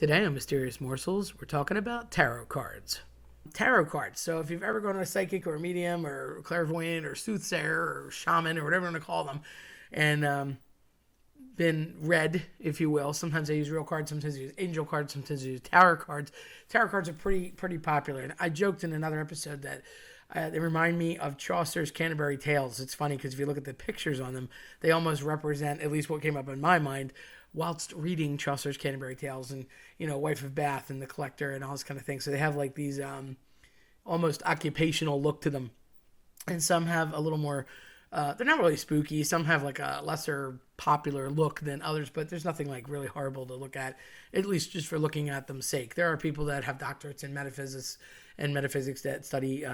Today on Mysterious Morsels, we're talking about tarot cards. Tarot cards. So if you've ever gone to a psychic or a medium or clairvoyant or soothsayer or shaman or whatever you want to call them, and been read, if you will. Sometimes I use real cards, sometimes I use angel cards, sometimes I use tarot cards. Tarot cards are pretty popular. And I joked in another episode that they remind me of Chaucer's Canterbury Tales. It's funny because if you look at the pictures on them, they almost represent, at least what came up in my mind, whilst reading Chaucer's Canterbury Tales and, Wife of Bath and The Collector and all this kind of thing. So they have like these almost occupational look to them. And some have a little more, they're not really spooky. Some have like a lesser popular look than others, but there's nothing like really horrible to look at least just for looking at them's sake. There are people that have doctorates in metaphysics that study,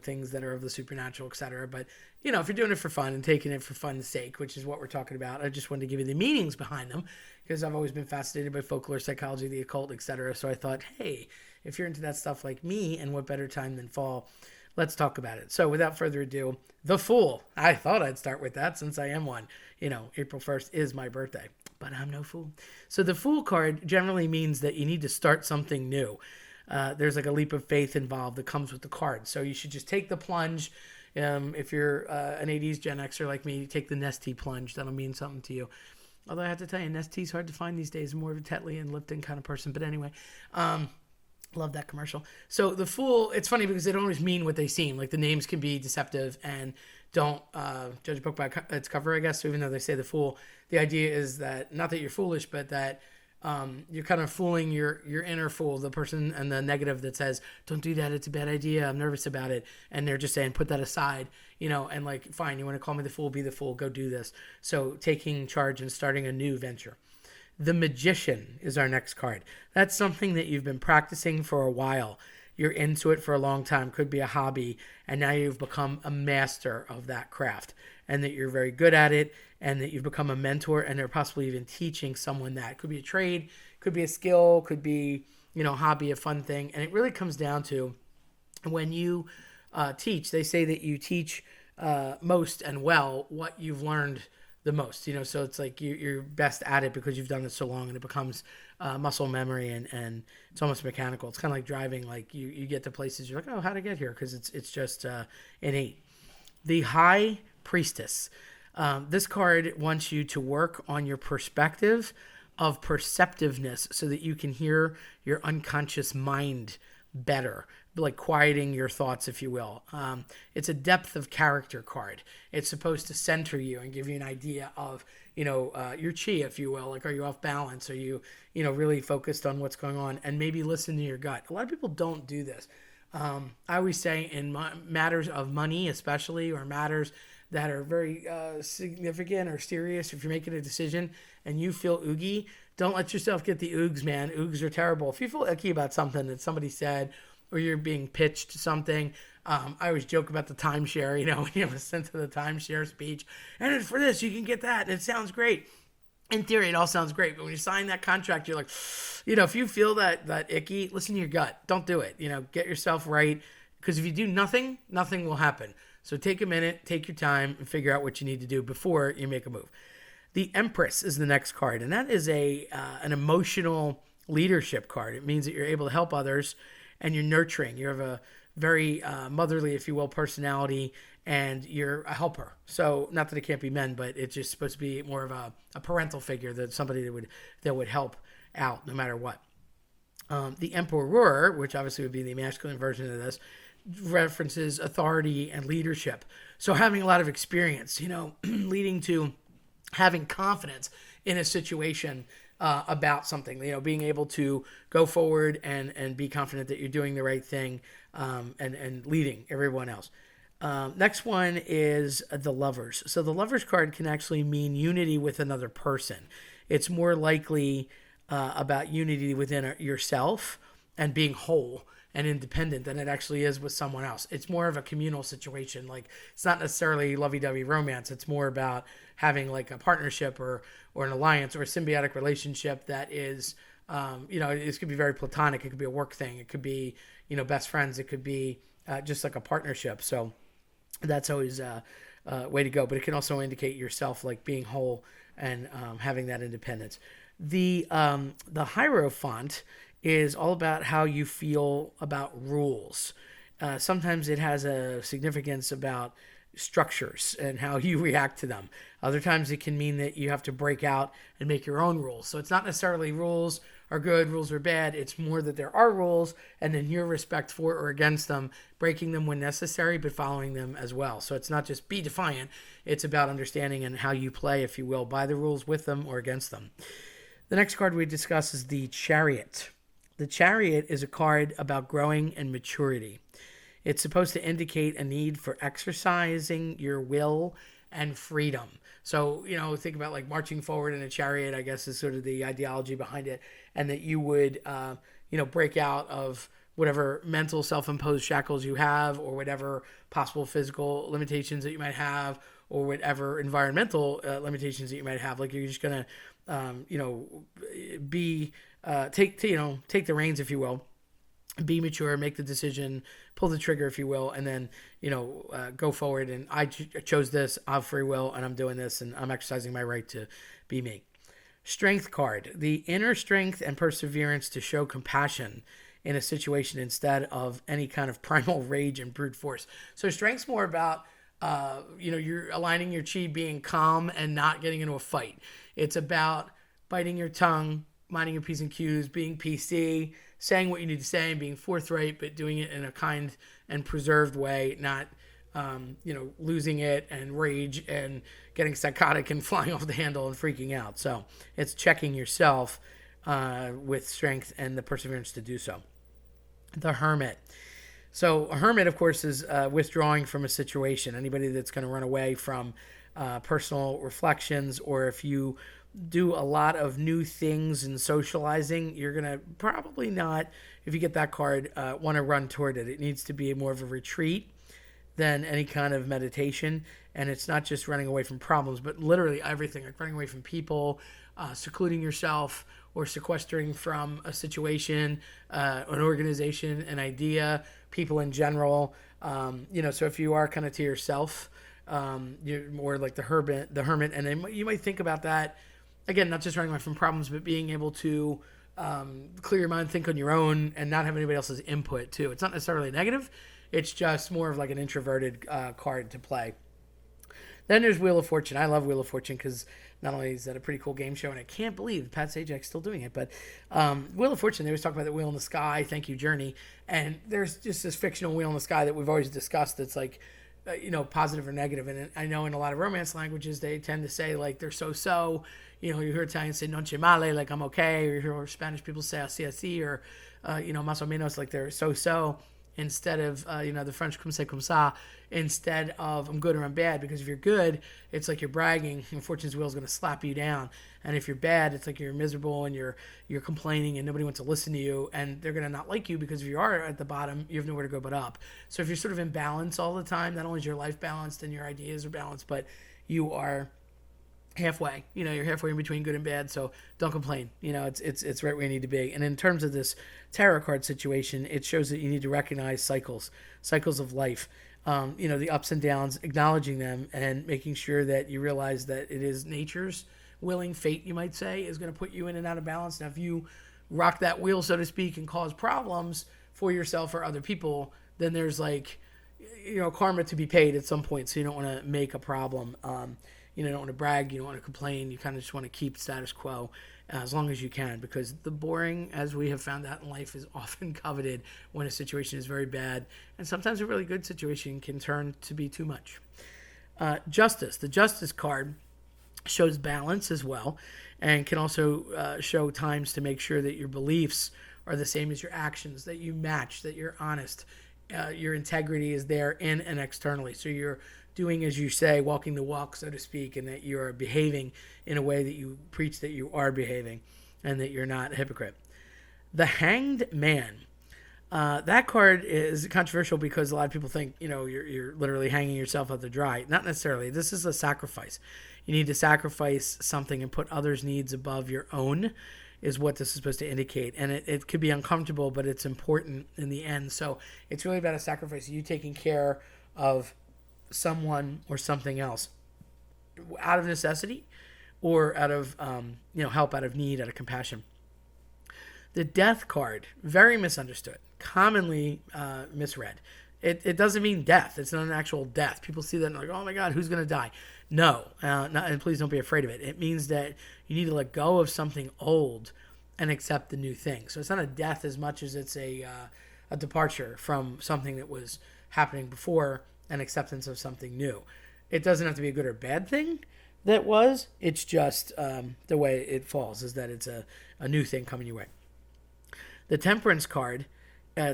things that are of the supernatural, etc. But, if you're doing it for fun and taking it for fun's sake, which is what we're talking about, I just wanted to give you the meanings behind them because I've always been fascinated by folklore, psychology, the occult, etc. So I thought, hey, if you're into that stuff like me, and what better time than fall, let's talk about it. So without further ado, the Fool. I thought I'd start with that since I am one. April 1st is my birthday, but I'm no fool. So the Fool card generally means that you need to start something new. There's like a leap of faith involved that comes with the card. So you should just take the plunge. If you're an 80s Gen Xer like me, take the Nestea plunge. That'll mean something to you. Although I have to tell you, Nestee's hard to find these days. I'm more of a Tetley and Lipton kind of person. But anyway, love that commercial. So the Fool, it's funny because they don't always mean what they seem. Like the names can be deceptive and don't judge a book by its cover, I guess. So even though they say the Fool, the idea is that, not that you're foolish, but that you're kind of fooling your inner fool, the person and the negative that says, don't do that, it's a bad idea, I'm nervous about it. And they're just saying, put that aside, and like, fine, you want to call me the fool, be the fool, go do this. So taking charge and starting a new venture. The Magician is our next card. That's something that you've been practicing for a while. You're into it for a long time, could be a hobby, and now you've become a master of that craft, and that you're very good at it, and that you've become a mentor, and they're possibly even teaching someone that. Could be a trade, could be a skill, could be, hobby, a fun thing. And it really comes down to when you teach, they say that you teach most and well what you've learned the most, so it's like you're best at it because you've done it so long, and it becomes muscle memory, and it's almost mechanical. It's kind of like driving. Like you get to places, you're like, oh, how'd I get here? Because it's just innate. The High Priestess. This card wants you to work on your perspective of perceptiveness so that you can hear your unconscious mind better, like quieting your thoughts, if you will. It's a depth of character card. It's supposed to center you and give you an idea of, your chi, if you will. Like, are you off balance? Are you, really focused on what's going on? And maybe listen to your gut. A lot of people don't do this. I always say in matters of money, especially, or matters that are very significant or serious, if you're making a decision and you feel oogie, don't let yourself get the oogs, man. Oogs are terrible. If you feel icky about something that somebody said, or you're being pitched something, I always joke about the timeshare, when you listen to the timeshare speech, and it's for this, you can get that, and it sounds great. In theory, it all sounds great, but when you sign that contract, you're like, if you feel that icky, listen to your gut. Don't do it. Get yourself right, because if you do nothing, nothing will happen. So take a minute, take your time, and figure out what you need to do before you make a move. The Empress is the next card, and that is an emotional leadership card. It means that you're able to help others, and you're nurturing. You have a very motherly, if you will, personality, and you're a helper. So not that it can't be men, but it's just supposed to be more of a parental figure, that somebody that would help out no matter what. The Emperor, which obviously would be the masculine version of this, references authority and leadership. So having a lot of experience, leading to having confidence in a situation about something, being able to go forward and be confident that you're doing the right thing, and leading everyone else. Next one is the Lovers. So the Lovers card can actually mean unity with another person. It's more likely about unity within yourself and being whole and independent than it actually is with someone else. It's more of a communal situation. Like, it's not necessarily lovey-dovey romance. It's more about having like a partnership or an alliance or a symbiotic relationship that is, this could be very platonic. It could be a work thing. It could be, best friends. It could be just like a partnership. So that's always a way to go. But it can also indicate yourself, like being whole and having that independence. The Hierophant is all about how you feel about rules. Sometimes it has a significance about structures and how you react to them. Other times it can mean that you have to break out and make your own rules. So it's not necessarily rules are good, rules are bad. It's more that there are rules and then your respect for or against them, breaking them when necessary, but following them as well. So it's not just be defiant. It's about understanding and how you play, if you will, by the rules with them or against them. The next card we discuss is the Chariot. The Chariot is a card about growing and maturity. It's supposed to indicate a need for exercising your will and freedom. So, think about like marching forward in a chariot, I guess is sort of the ideology behind it. And that you would, break out of whatever mental self-imposed shackles you have or whatever possible physical limitations that you might have or whatever environmental limitations that you might have. Like you're just going to, take the reins, if you will. Be mature, make the decision, pull the trigger, if you will, and then, go forward. And I chose this, I have free will, and I'm doing this, and I'm exercising my right to be me. Strength card, the inner strength and perseverance to show compassion in a situation instead of any kind of primal rage and brute force. So strength's more about, you're aligning your chi, being calm and not getting into a fight. It's about biting your tongue, minding your P's and Q's, being PC, saying what you need to say and being forthright, but doing it in a kind and preserved way, not, losing it and rage and getting psychotic and flying off the handle and freaking out. So it's checking yourself with strength and the perseverance to do so. The Hermit. So a hermit, of course, is withdrawing from a situation. Anybody that's going to run away from personal reflections, or if you do a lot of new things and socializing, you're going to probably not, if you get that card, want to run toward it. It needs to be more of a retreat than any kind of meditation. And it's not just running away from problems, but literally everything, like running away from people, secluding yourself, or sequestering from a situation, an organization, an idea, people in general. So if you are kind of to yourself, you're more like the hermit, and then you might think about that. Again, not just running away from problems, but being able to clear your mind, think on your own, and not have anybody else's input too. It's not necessarily negative. It's just more of like an introverted card to play. Then there's Wheel of Fortune. I love Wheel of Fortune because not only is that a pretty cool game show, and I can't believe Pat Sajak's still doing it, but Wheel of Fortune, they always talk about that wheel in the sky, thank you, Journey. And there's just this fictional wheel in the sky that we've always discussed that's like, positive or negative. And I know in a lot of romance languages, they tend to say like they're so. You hear Italians say non c'è male, like I'm okay, or you hear Spanish people say así, or, más o menos, like they're so, instead of, the French comme c'est comme ça, instead of I'm good or I'm bad, because if you're good, it's like you're bragging, and Fortune's wheel is going to slap you down. And if you're bad, it's like you're miserable and you're complaining and nobody wants to listen to you, and they're going to not like you because if you are at the bottom, you have nowhere to go but up. So if you're sort of in balance all the time, not only is your life balanced and your ideas are balanced, but you are halfway, you're halfway in between good and bad, so don't complain. It's right where you need to be. And in terms of this tarot card situation, it shows that you need to recognize cycles of life, the ups and downs, acknowledging them and making sure that you realize that it is nature's willing fate, you might say, is going to put you in and out of balance. Now, if you rock that wheel, so to speak, and cause problems for yourself or other people, then there's like, karma to be paid at some point, so you don't want to make a problem. You don't want to brag, you don't want to complain, you kind of just want to keep status quo as long as you can, because the boring, as we have found out in life, is often coveted when a situation is very bad, and sometimes a really good situation can turn to be too much. Justice. The Justice card shows balance as well, and can also show times to make sure that your beliefs are the same as your actions, that you match, that you're honest, your integrity is there in and externally, so you're doing as you say, walking the walk, so to speak, and that you are behaving in a way that you preach that you are behaving, and that you're not a hypocrite. The Hanged Man. That card is controversial because a lot of people think, you're literally hanging yourself out to dry. Not necessarily. This is a sacrifice. You need to sacrifice something and put others' needs above your own, is what this is supposed to indicate. And it could be uncomfortable, but it's important in the end. So it's really about a sacrifice. You taking care of someone or something else out of necessity, or out of help, out of need, out of compassion. The death card, very misunderstood, commonly misread. It doesn't mean death. It's not an actual death. People see that and they're like, oh my God, who's going to die? No, and please don't be afraid of it. It means that you need to let go of something old and accept the new thing. So it's not a death as much as it's a departure from something that was happening before and acceptance of something new. It doesn't have to be a good or bad thing that was. It's just the way it falls is that it's a new thing coming your way. The Temperance card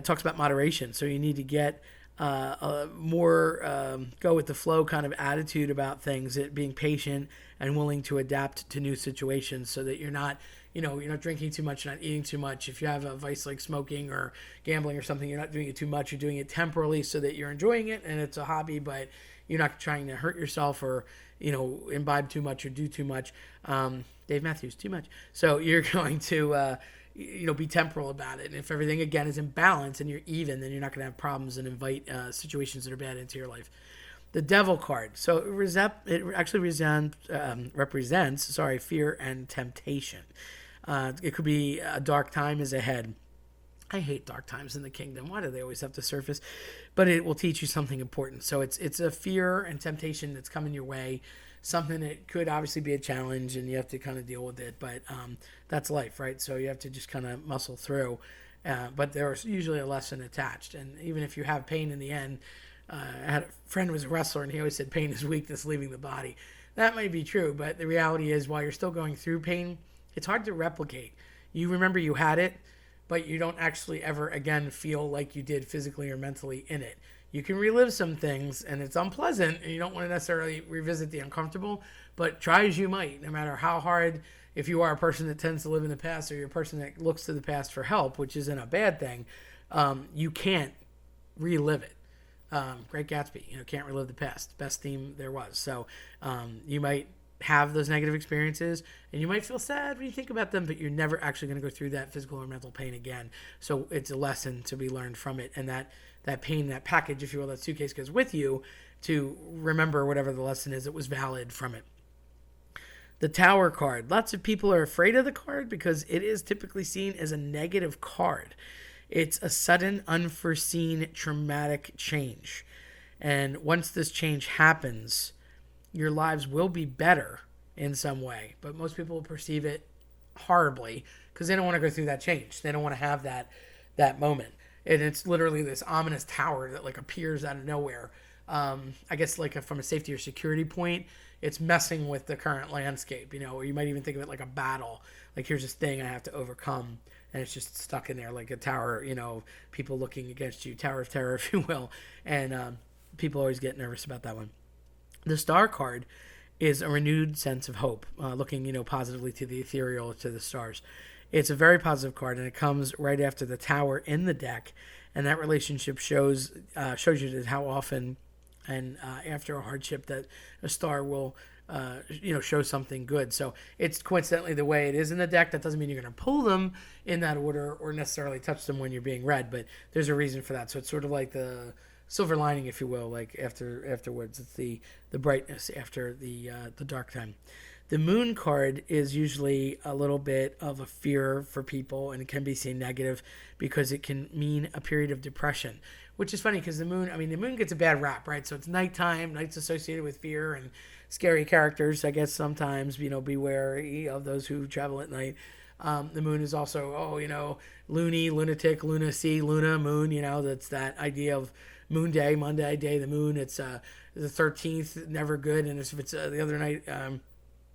talks about moderation. So you need to get a more go with the flow kind of attitude about things, it being patient and willing to adapt to new situations so that you're not drinking too much, not eating too much. If you have a vice like smoking or gambling or something, you're not doing it too much. You're doing it temporarily so that you're enjoying it and it's a hobby, but you're not trying to hurt yourself or, imbibe too much or do too much. Dave Matthews, too much. So you're going to, be temporal about it. And if everything, again, is in balance and you're even, then you're not going to have problems and invite situations that are bad into your life. The Devil card. So it actually represents fear and temptation. It could be a dark time is ahead. I hate dark times in the kingdom. Why do they always have to surface? But it will teach you something important. So it's a fear and temptation that's coming your way, something that could obviously be a challenge and you have to kind of deal with it. But that's life, right? So you have to just kind of muscle through. But there's usually a lesson attached. And even if you have pain in the end, I had a friend who was a wrestler and he always said pain is weakness leaving the body. That might be true, but the reality is while you're still going through pain, it's hard to replicate. You remember you had it, but you don't actually ever again feel like you did physically or mentally in it. You can relive some things and it's unpleasant and you don't want to necessarily revisit the uncomfortable, but try as you might, no matter how hard, if you are a person that tends to live in the past or you're a person that looks to the past for help, which isn't a bad thing, you can't relive it. Great Gatsby, can't relive the past. Best theme there was. So you might have those negative experiences and you might feel sad when you think about them, but you're never actually going to go through that physical or mental pain again. So it's a lesson to be learned from it. And that pain, that package, if you will, that suitcase goes with you to remember whatever the lesson is that was valid from it. The Tower card. Lots of people are afraid of the card because it is typically seen as a negative card. It's a sudden, unforeseen, traumatic change. And once this change happens, your lives will be better in some way. But most people will perceive it horribly because they don't want to go through that change. They don't want to have that moment. And it's literally this ominous tower that like appears out of nowhere. I guess like from a safety or security point, it's messing with the current landscape, or you might even think of it like a battle. Like here's this thing I have to overcome. And it's just stuck in there like a tower, people looking against you, Tower of Terror, if you will. And people always get nervous about that one. The Star card is a renewed sense of hope, looking, positively to the ethereal, to the stars. It's a very positive card, and it comes right after the Tower in the deck. And that relationship shows you that how often and after a hardship that a star will show something good. So it's coincidentally the way it is in the deck. That doesn't mean you're going to pull them in that order or necessarily touch them when you're being read, but there's a reason for that. So it's sort of like the silver lining, if you will, like afterwards. It's the brightness after the dark time. The Moon card is usually a little bit of a fear for people, and it can be seen negative because it can mean a period of depression, which is funny because the moon gets a bad rap, right? So it's nighttime, night's associated with fear and scary characters, I guess sometimes, be wary of those who travel at night. The moon is also, loony, lunatic, lunacy, luna, moon, that's that idea of moon day, Monday, day of the moon. It's the 13th, never good. And if it's the other night,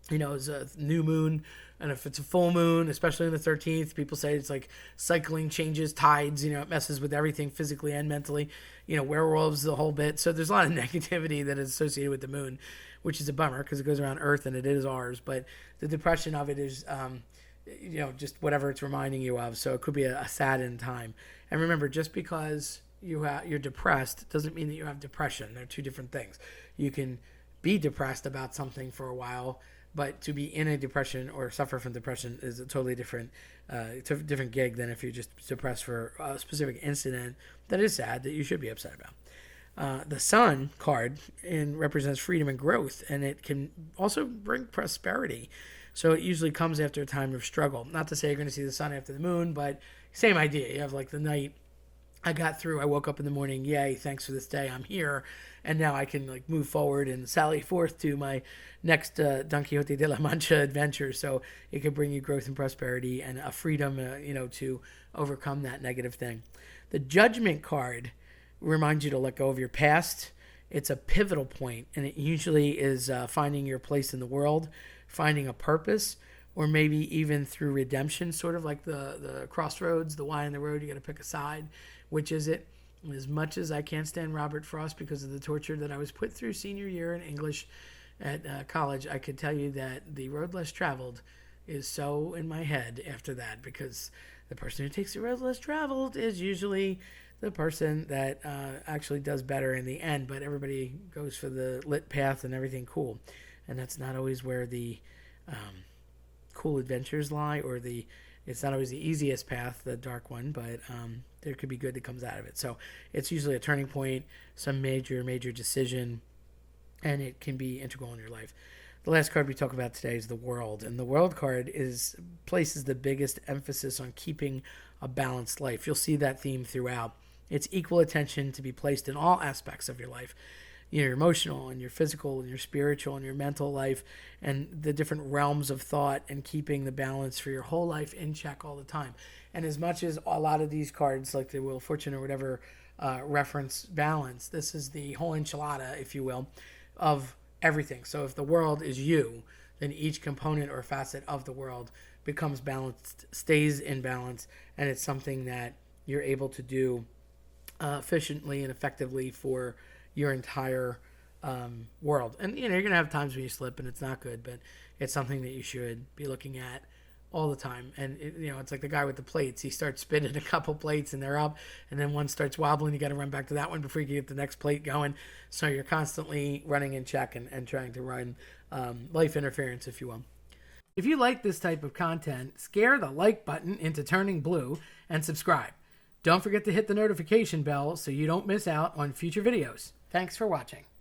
it's a new moon. And if it's a full moon, especially on the 13th, people say it's like cycling changes, tides, it messes with everything physically and mentally, werewolves, the whole bit. So there's a lot of negativity that is associated with the moon, which is a bummer because it goes around Earth and it is ours. But the depression of it is, just whatever it's reminding you of. So it could be a saddened time. And remember, just because you're depressed doesn't mean that you have depression. They're two different things. You can be depressed about something for a while, but to be in a depression or suffer from depression is a totally different gig than if you're just depressed for a specific incident that is sad that you should be upset about. The Sun card represents freedom and growth, and it can also bring prosperity. So it usually comes after a time of struggle. Not to say you're going to see the sun after the moon, but same idea. You have like the night I got through. I woke up in the morning. Yay! Thanks for this day. I'm here, and now I can like move forward and sally forth to my next Don Quixote de la Mancha adventure. So it could bring you growth and prosperity and a freedom, to overcome that negative thing. The Judgment card reminds you to let go of your past. It's a pivotal point, and it usually is finding your place in the world, finding a purpose, or maybe even through redemption, sort of like the crossroads, the Y in the road. You got to pick a side. Which is it? As much as I can't stand Robert Frost because of the torture that I was put through senior year in English at college, I could tell you that the road less traveled is so in my head after that, because the person who takes the road less traveled is usually the person that actually does better in the end. But everybody goes for the lit path and everything cool, and that's not always where the cool adventures lie, or it's not always the easiest path, the dark one, but there could be good that comes out of it. So it's usually a turning point, some major decision, and it can be integral in your life. The last card we talk about today is the World, and the World card places the biggest emphasis on keeping a balanced life. You'll see that theme throughout. It's equal attention to be placed in all aspects of your life. Your emotional and your physical and your spiritual and your mental life, and the different realms of thought, and keeping the balance for your whole life in check all the time. And as much as a lot of these cards, like the Wheel of Fortune or whatever, reference balance, this is the whole enchilada, if you will, of everything. So if the world is you, then each component or facet of the world becomes balanced, stays in balance, and it's something that you're able to do efficiently and effectively for your entire world. And you're gonna have times when you slip and it's not good, but it's something that you should be looking at all the time. And it's like the guy with the plates. He starts spinning a couple plates and they're up, and then one starts wobbling. You got to run back to that one before you can get the next plate going. So you're constantly running in check and trying to run life interference, if you will. If you like this type of content, scare the like button into turning blue and subscribe. Don't forget to hit the notification bell so you don't miss out on future videos. Thanks for watching.